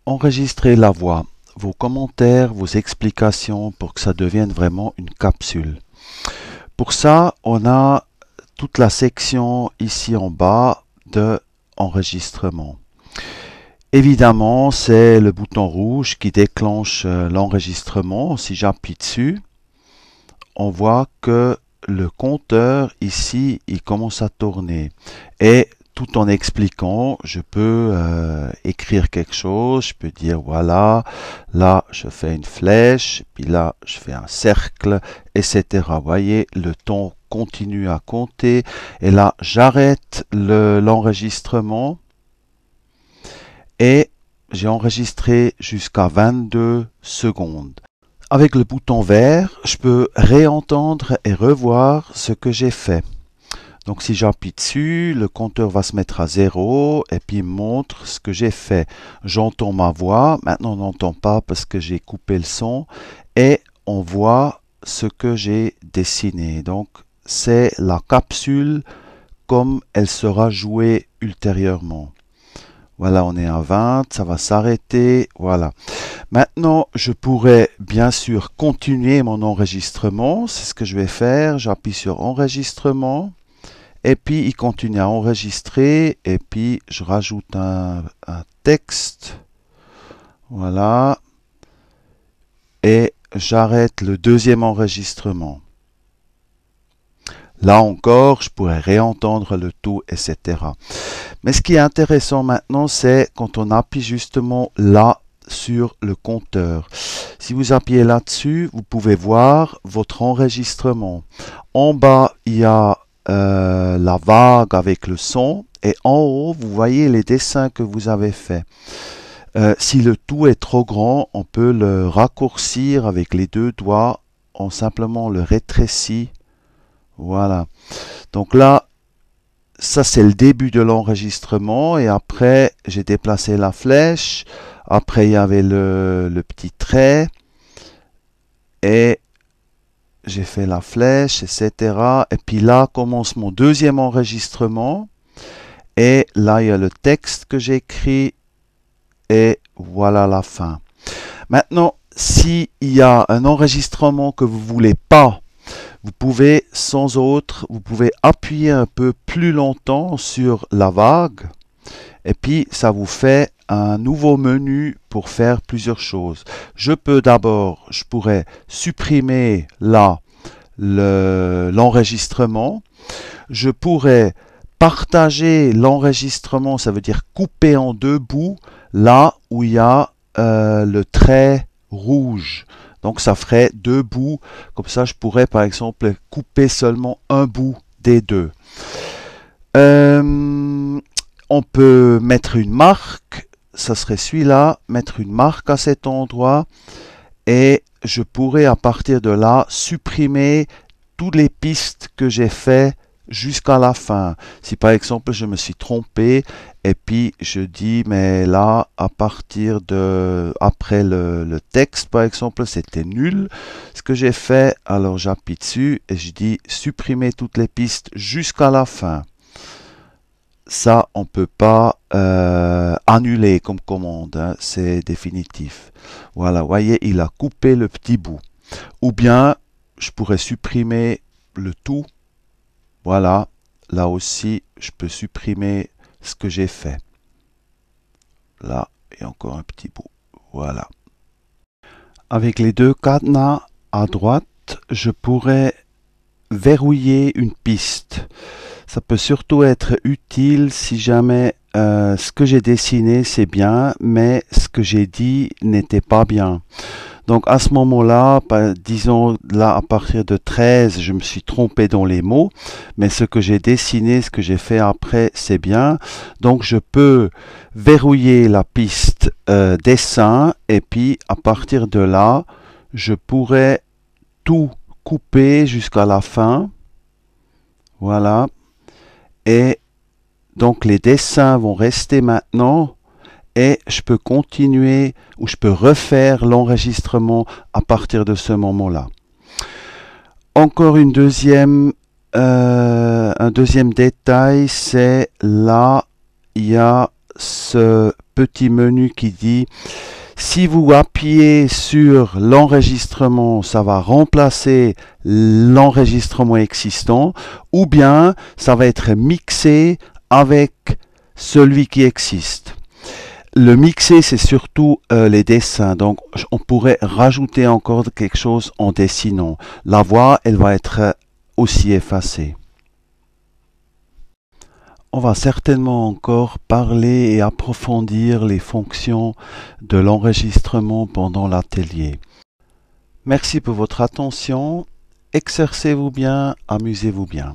enregistrer la voix, vos commentaires, vos explications pour que ça devienne vraiment une capsule. Pour ça, on a toute la section ici en bas de enregistrement. Évidemment, c'est le bouton rouge qui déclenche l'enregistrement. Si j'appuie dessus, on voit que le compteur ici, il commence à tourner. Et tout en expliquant, je peux écrire quelque chose. Je peux dire, voilà, là, je fais une flèche, puis là, je fais un cercle, etc. Vous voyez, le temps continue à compter. Et là, j'arrête l'enregistrement. Et j'ai enregistré jusqu'à 22 secondes. Avec le bouton vert, je peux réentendre et revoir ce que j'ai fait. Donc si j'appuie dessus, le compteur va se mettre à 0 et puis il me montre ce que j'ai fait. J'entends ma voix, maintenant on n'entend pas parce que j'ai coupé le son et on voit ce que j'ai dessiné. Donc c'est la capsule comme elle sera jouée ultérieurement. Voilà, on est à 20, ça va s'arrêter, voilà. Maintenant, je pourrais bien sûr continuer mon enregistrement, c'est ce que je vais faire. J'appuie sur enregistrement, et puis il continue à enregistrer, et puis je rajoute un texte, voilà, et j'arrête le deuxième enregistrement. Là encore, je pourrais réentendre le tout, etc. Mais ce qui est intéressant maintenant, c'est quand on appuie justement là sur le compteur. Si vous appuyez là-dessus, vous pouvez voir votre enregistrement. En bas, il y a la vague avec le son. Et en haut, vous voyez les dessins que vous avez faits. Si le tout est trop grand, on peut le raccourcir avec les deux doigts. On simplement le rétrécit. Voilà. Donc là, ça c'est le début de l'enregistrement et après j'ai déplacé la flèche, après il y avait le petit trait et j'ai fait la flèche, etc. Et puis là commence mon deuxième enregistrement et là il y a le texte que j'ai écrit et voilà la fin. Maintenant, s'il y a un enregistrement que vous ne voulez pas, vous pouvez, sans autre, vous pouvez appuyer un peu plus longtemps sur la vague et puis ça vous fait un nouveau menu pour faire plusieurs choses. Je pourrais supprimer là l'enregistrement. Je pourrais partager l'enregistrement, ça veut dire couper en deux bouts, là où il y a le trait rouge. Donc ça ferait deux bouts, comme ça je pourrais par exemple couper seulement un bout des deux. On peut mettre une marque, ça serait celui-là, mettre une marque à cet endroit et je pourrais à partir de là supprimer toutes les pistes que j'ai fait jusqu'à la fin. Si par exemple je me suis trompé et puis je dis mais là à partir de après le texte par exemple c'était nul ce que j'ai fait, alors j'appuie dessus et je dis supprimer toutes les pistes jusqu'à la fin. Ça on peut pas annuler comme commande, hein, c'est définitif. Voilà, vous voyez il a coupé le petit bout. Ou bien je pourrais supprimer le tout. Voilà, là aussi, je peux supprimer ce que j'ai fait. Là, et encore un petit bout. Voilà. Avec les deux cadenas à droite, je pourrais verrouiller une piste. Ça peut surtout être utile si jamais ce que j'ai dessiné c'est bien, mais ce que j'ai dit n'était pas bien. Donc à ce moment-là, disons là à partir de 13, je me suis trompé dans les mots, mais ce que j'ai dessiné, ce que j'ai fait après, c'est bien. Donc je peux verrouiller la piste dessin et puis à partir de là, je pourrais tout couper jusqu'à la fin. Voilà. Et donc les dessins vont rester maintenant. Et je peux continuer ou je peux refaire l'enregistrement à partir de ce moment-là. Encore un deuxième détail, c'est là, il y a ce petit menu qui dit si vous appuyez sur l'enregistrement, ça va remplacer l'enregistrement existant, ou bien ça va être mixé avec celui qui existe. Le mixer, c'est surtout les dessins. Donc, on pourrait rajouter encore quelque chose en dessinant. La voix, elle va être aussi effacée. On va certainement encore parler et approfondir les fonctions de l'enregistrement pendant l'atelier. Merci pour votre attention. Exercez-vous bien, amusez-vous bien.